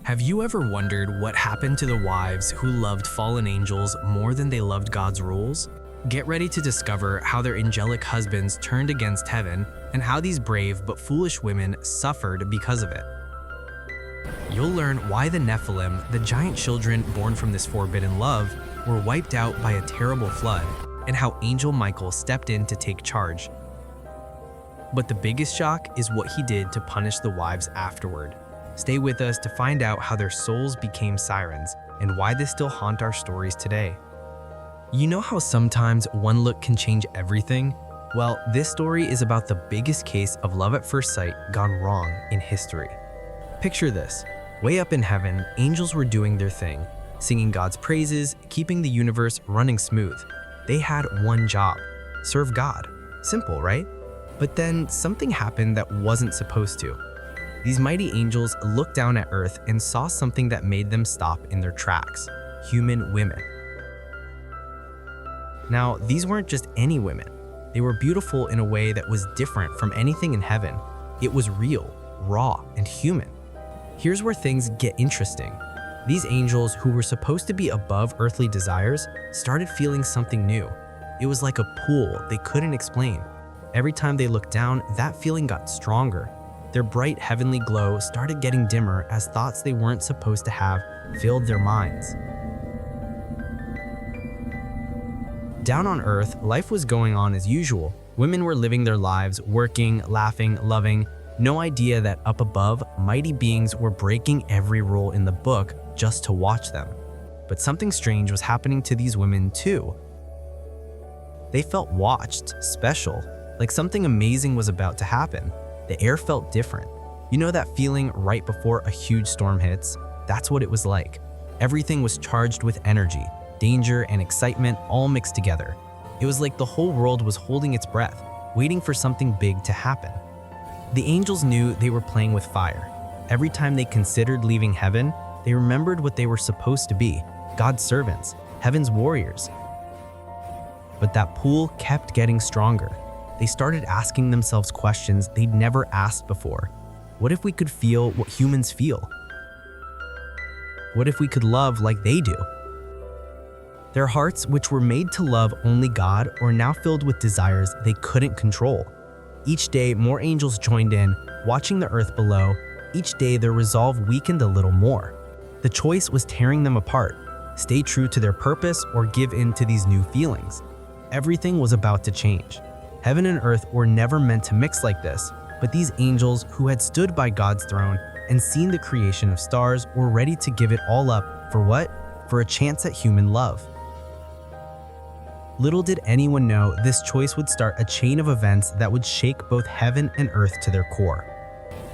Have you ever wondered what happened to the wives who loved fallen angels more than they loved God's rules? Get ready to discover how their angelic husbands turned against heaven and how these brave but foolish women suffered because of it. You'll learn why the Nephilim, the giant children born from this forbidden love, were wiped out by a terrible flood, and how Angel Michael stepped in to take charge. But the biggest shock is what he did to punish the wives afterward. Stay with us to find out how their souls became sirens and why they still haunt our stories today. You know how sometimes one look can change everything? Well, this story is about the biggest case of love at first sight gone wrong in history. Picture this. Way up in heaven, angels were doing their thing, singing God's praises, keeping the universe running smooth. They had one job: serve God. Simple, right? But then something happened that wasn't supposed to. These mighty angels looked down at earth and saw something that made them stop in their tracks: human women. Now, these weren't just any women. They were beautiful in a way that was different from anything in heaven. It was real, raw, and human. Here's where things get interesting. These angels, who were supposed to be above earthly desires, started feeling something new. It was like a pull they couldn't explain. Every time they looked down, that feeling got stronger. Their bright heavenly glow started getting dimmer as thoughts they weren't supposed to have filled their minds. Down on earth, life was going on as usual. Women were living their lives, working, laughing, loving. No idea that up above, mighty beings were breaking every rule in the book just to watch them. But something strange was happening to these women too. They felt watched, special, like something amazing was about to happen. The air felt different. You know that feeling right before a huge storm hits? That's what it was like. Everything was charged with energy, danger, and excitement all mixed together. It was like the whole world was holding its breath, waiting for something big to happen. The angels knew they were playing with fire. Every time they considered leaving heaven, they remembered what they were supposed to be: God's servants, heaven's warriors. But that pull kept getting stronger. They started asking themselves questions they'd never asked before. What if we could feel what humans feel? What if we could love like they do? Their hearts, which were made to love only God, were now filled with desires they couldn't control. Each day, more angels joined in, watching the earth below. Each day, their resolve weakened a little more. The choice was tearing them apart: stay true to their purpose or give in to these new feelings. Everything was about to change. Heaven and earth were never meant to mix like this, but these angels, who had stood by God's throne and seen the creation of stars, were ready to give it all up for what? For a chance at human love. Little did anyone know this choice would start a chain of events that would shake both heaven and earth to their core.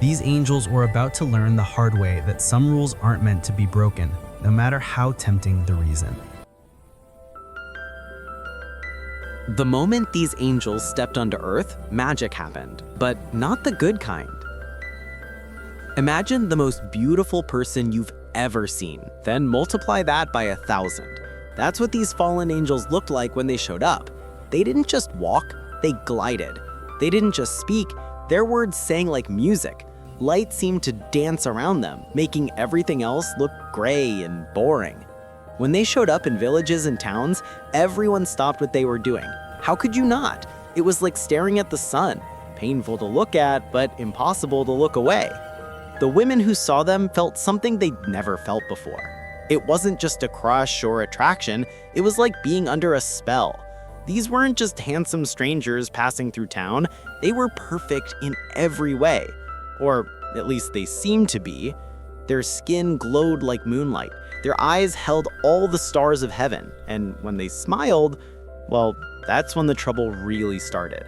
These angels were about to learn the hard way that some rules aren't meant to be broken, no matter how tempting the reason. The moment these angels stepped onto Earth, magic happened, but not the good kind. Imagine the most beautiful person you've ever seen, then multiply that by 1,000. That's what these fallen angels looked like when they showed up. They didn't just walk, they glided. They didn't just speak, their words sang like music. Light seemed to dance around them, making everything else look gray and boring. When they showed up in villages and towns, everyone stopped what they were doing. How could you not? It was like staring at the sun, painful to look at, but impossible to look away. The women who saw them felt something they'd never felt before. It wasn't just a crush or attraction, it was like being under a spell. These weren't just handsome strangers passing through town, they were perfect in every way. Or at least they seemed to be. Their skin glowed like moonlight. Their eyes held all the stars of heaven, and when they smiled, well, that's when the trouble really started.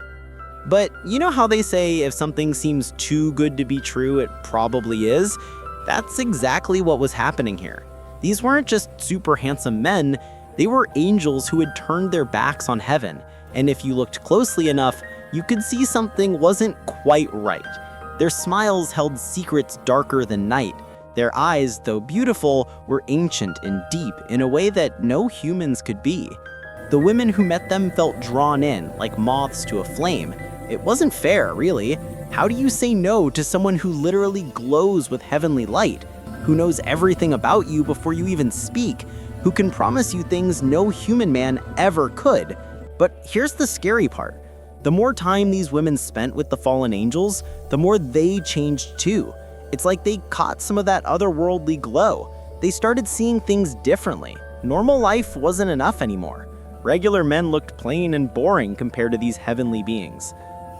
But you know how they say if something seems too good to be true, it probably is? That's exactly what was happening here. These weren't just super handsome men, they were angels who had turned their backs on heaven, and if you looked closely enough, you could see something wasn't quite right. Their smiles held secrets darker than night. Their eyes, though beautiful, were ancient and deep in a way that no humans could be. The women who met them felt drawn in, like moths to a flame. It wasn't fair, really. How do you say no to someone who literally glows with heavenly light? who knows everything about you before you even speak, who can promise you things no human man ever could. But here's the scary part. The more time these women spent with the fallen angels, the more they changed too. It's like they caught some of that otherworldly glow. They started seeing things differently. Normal life wasn't enough anymore. Regular men looked plain and boring compared to these heavenly beings.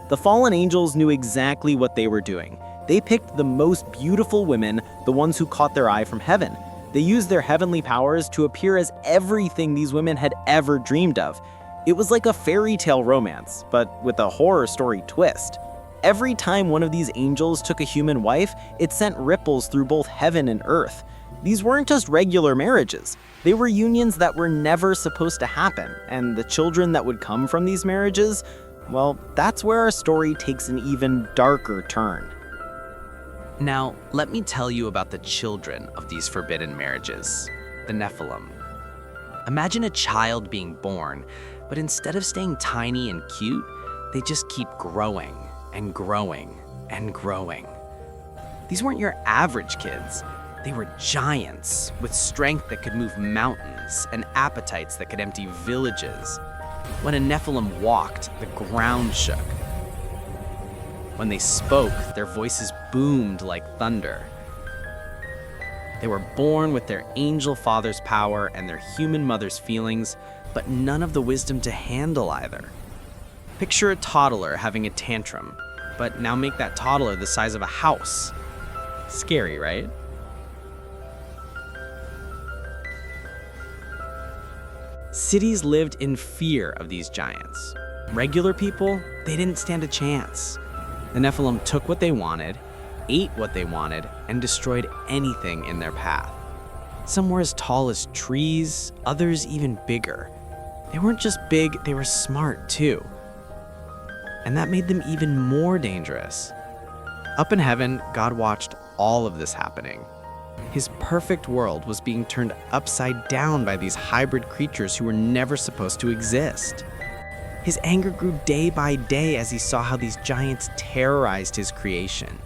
The fallen angels knew exactly what they were doing. They picked the most beautiful women, the ones who caught their eye from heaven. They used their heavenly powers to appear as everything these women had ever dreamed of. It was like a fairy tale romance, but with a horror story twist. Every time one of these angels took a human wife, it sent ripples through both heaven and earth. These weren't just regular marriages. They were unions that were never supposed to happen, and the children that would come from these marriages, well, that's where our story takes an even darker turn. Now, let me tell you about the children of these forbidden marriages, the Nephilim. Imagine a child being born, but instead of staying tiny and cute, they just keep growing and growing and growing. These weren't your average kids. They were giants with strength that could move mountains and appetites that could empty villages. When a Nephilim walked, the ground shook. When they spoke, their voices boomed like thunder. They were born with their angel father's power and their human mother's feelings, but none of the wisdom to handle either. Picture a toddler having a tantrum, but now make that toddler the size of a house. Scary, right? Cities lived in fear of these giants. Regular people, they didn't stand a chance. The Nephilim took what they wanted, ate what they wanted, and destroyed anything in their path. Some were as tall as trees, others even bigger. They weren't just big, they were smart too. And that made them even more dangerous. Up in heaven, God watched all of this happening. His perfect world was being turned upside down by these hybrid creatures who were never supposed to exist. His anger grew day by day as he saw how these giants terrorized his creation.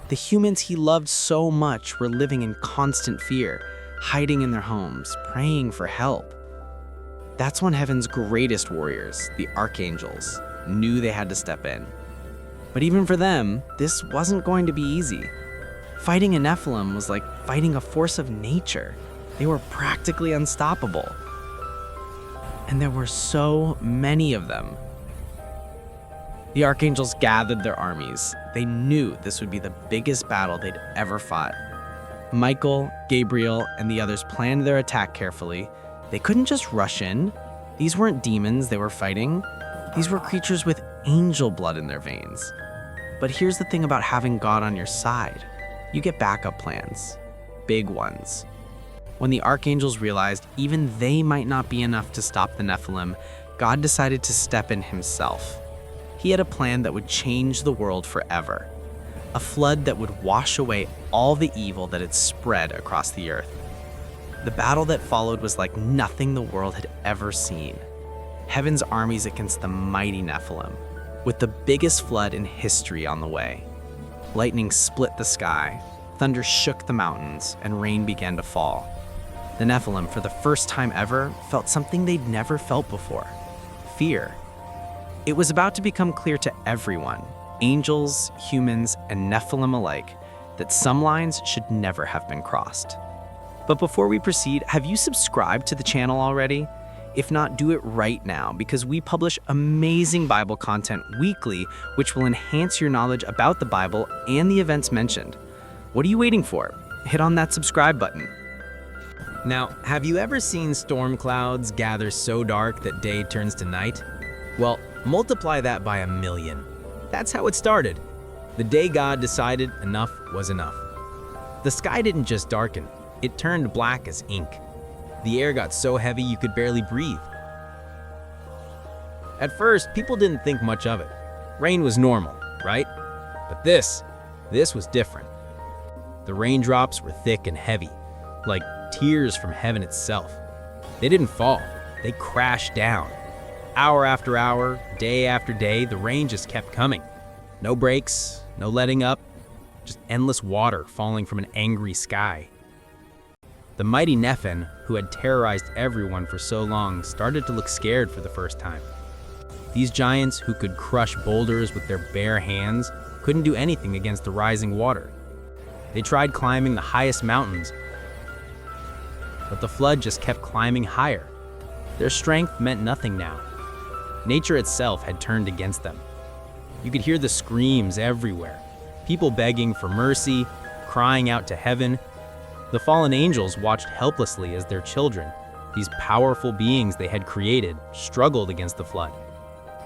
The humans he loved so much were living in constant fear, hiding in their homes, praying for help. That's when heaven's greatest warriors, the archangels, knew they had to step in. But even for them, this wasn't going to be easy. Fighting a Nephilim was like fighting a force of nature. They were practically unstoppable. And there were so many of them. The archangels gathered their armies. They knew this would be the biggest battle they'd ever fought. Michael, Gabriel, and the others planned their attack carefully. They couldn't just rush in. These weren't demons they were fighting. These were creatures with angel blood in their veins. But here's the thing about having God on your side. You get backup plans, big ones. When the archangels realized even they might not be enough to stop the Nephilim, God decided to step in himself. He had a plan that would change the world forever. A flood that would wash away all the evil that had spread across the earth. The battle that followed was like nothing the world had ever seen. Heaven's armies against the mighty Nephilim, with the biggest flood in history on the way. Lightning split the sky, thunder shook the mountains, and rain began to fall. The Nephilim, for the first time ever, felt something they'd never felt before: fear. It was about to become clear to everyone, angels, humans, and Nephilim alike, that some lines should never have been crossed. But before we proceed, have you subscribed to the channel already? If not, do it right now, because we publish amazing Bible content weekly, which will enhance your knowledge about the Bible and the events mentioned. What are you waiting for? Hit on that subscribe button. Now, have you ever seen storm clouds gather so dark that day turns to night? Well, multiply that by 1,000,000. That's how it started. The day God decided enough was enough. The sky didn't just darken, it turned black as ink. The air got so heavy you could barely breathe. At first, people didn't think much of it. Rain was normal, right? But this was different. The raindrops were thick and heavy, like tears from heaven itself. They didn't fall, they crashed down. Hour after hour, day after day, the rain just kept coming. No breaks, no letting up. just endless water falling from an angry sky. The mighty Nephilim, who had terrorized everyone for so long, started to look scared for the first time. These giants, who could crush boulders with their bare hands, couldn't do anything against the rising water. They tried climbing the highest mountains, but the flood just kept climbing higher. Their strength meant nothing now. Nature itself had turned against them. You could hear the screams everywhere, people begging for mercy, crying out to heaven. The fallen angels watched helplessly as their children, these powerful beings they had created, struggled against the flood.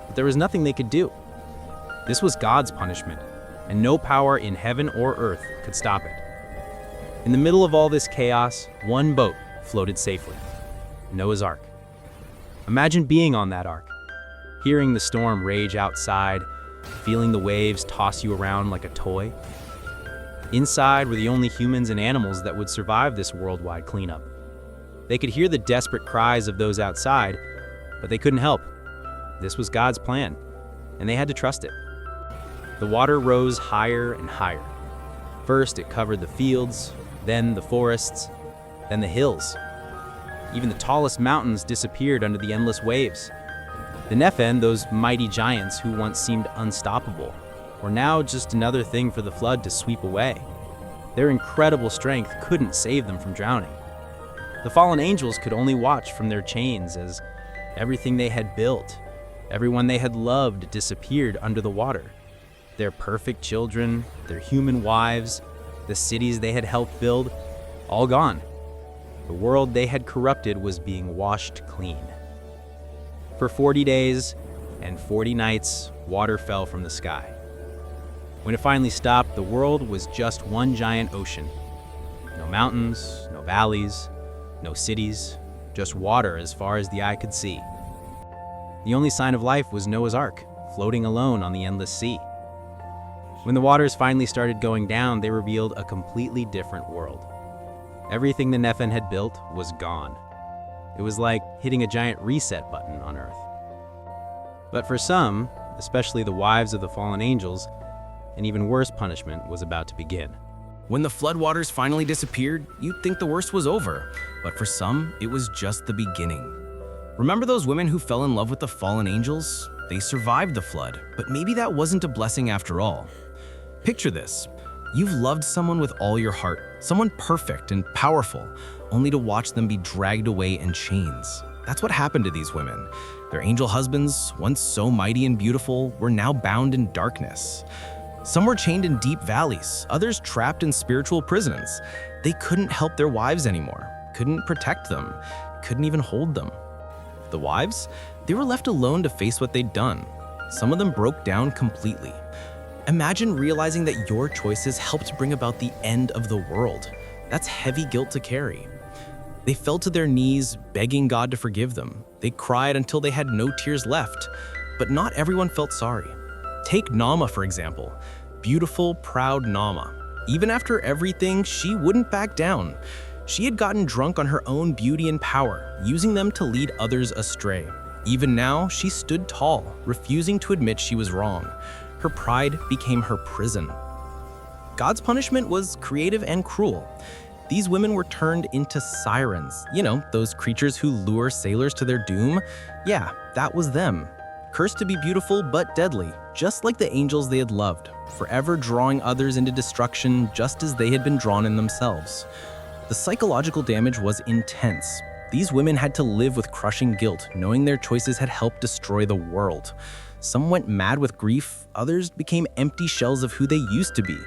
But there was nothing they could do. This was God's punishment, and no power in heaven or earth could stop it. In the middle of all this chaos, one boat floated safely: Noah's Ark. Imagine being on that ark, hearing the storm rage outside, feeling the waves toss you around like a toy. Inside were the only humans and animals that would survive this worldwide cleanup. They could hear the desperate cries of those outside, but they couldn't help. This was God's plan, and they had to trust it. The water rose higher and higher. First, it covered the fields, then the forests, then the hills. Even the tallest mountains disappeared under the endless waves. The Nephilim, those mighty giants who once seemed unstoppable, were now just another thing for the flood to sweep away. Their incredible strength couldn't save them from drowning. The fallen angels could only watch from their chains as everything they had built, everyone they had loved, disappeared under the water. Their perfect children, their human wives, the cities they had helped build, all gone. The world they had corrupted was being washed clean. For 40 days and 40 nights, water fell from the sky. When it finally stopped, the world was just one giant ocean. No mountains, no valleys, no cities, just water as far as the eye could see. The only sign of life was Noah's Ark, floating alone on the endless sea. When the waters finally started going down, they revealed a completely different world. Everything the Nephilim had built was gone. It was like hitting a giant reset button on Earth. But for some, especially the wives of the fallen angels, an even worse punishment was about to begin. When the floodwaters finally disappeared, you'd think the worst was over, but for some, it was just the beginning. Remember those women who fell in love with the fallen angels? They survived the flood, but maybe that wasn't a blessing after all. Picture this. You've loved someone with all your heart, someone perfect and powerful, only to watch them be dragged away in chains. That's what happened to these women. Their angel husbands, once so mighty and beautiful, were now bound in darkness. Some were chained in deep valleys, others trapped in spiritual prisons. They couldn't help their wives anymore, couldn't protect them, couldn't even hold them. The wives, they were left alone to face what they'd done. Some of them broke down completely. Imagine realizing that your choices helped bring about the end of the world. That's heavy guilt to carry. They fell to their knees, begging God to forgive them. They cried until they had no tears left, but not everyone felt sorry. Take Nama, for example. Beautiful, proud Nama. Even after everything, she wouldn't back down. She had gotten drunk on her own beauty and power, using them to lead others astray. Even now, she stood tall, refusing to admit she was wrong. Her pride became her prison. God's punishment was creative and cruel. These women were turned into sirens. You know, those creatures who lure sailors to their doom? Yeah, that was them. Cursed to be beautiful but deadly, just like the angels they had loved, forever drawing others into destruction just as they had been drawn in themselves. The psychological damage was intense. These women had to live with crushing guilt, knowing their choices had helped destroy the world. Some went mad with grief, others became empty shells of who they used to be.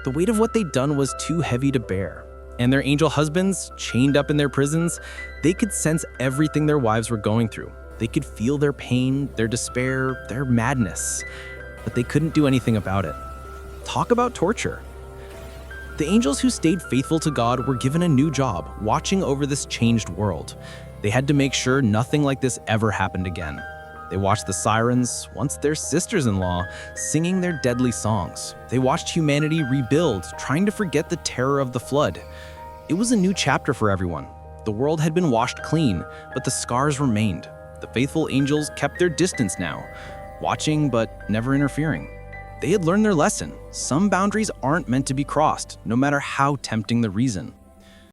The weight of what they'd done was too heavy to bear. And their angel husbands, chained up in their prisons, they could sense everything their wives were going through. They could feel their pain, their despair, their madness, but they couldn't do anything about it. Talk about torture. The angels who stayed faithful to God were given a new job, watching over this changed world. They had to make sure nothing like this ever happened again. They watched the Sirens, once their sisters-in-law, singing their deadly songs. They watched humanity rebuild, trying to forget the terror of the flood. It was a new chapter for everyone. The world had been washed clean, but the scars remained. The faithful angels kept their distance now, watching but never interfering. They had learned their lesson. Some boundaries aren't meant to be crossed, no matter how tempting the reason.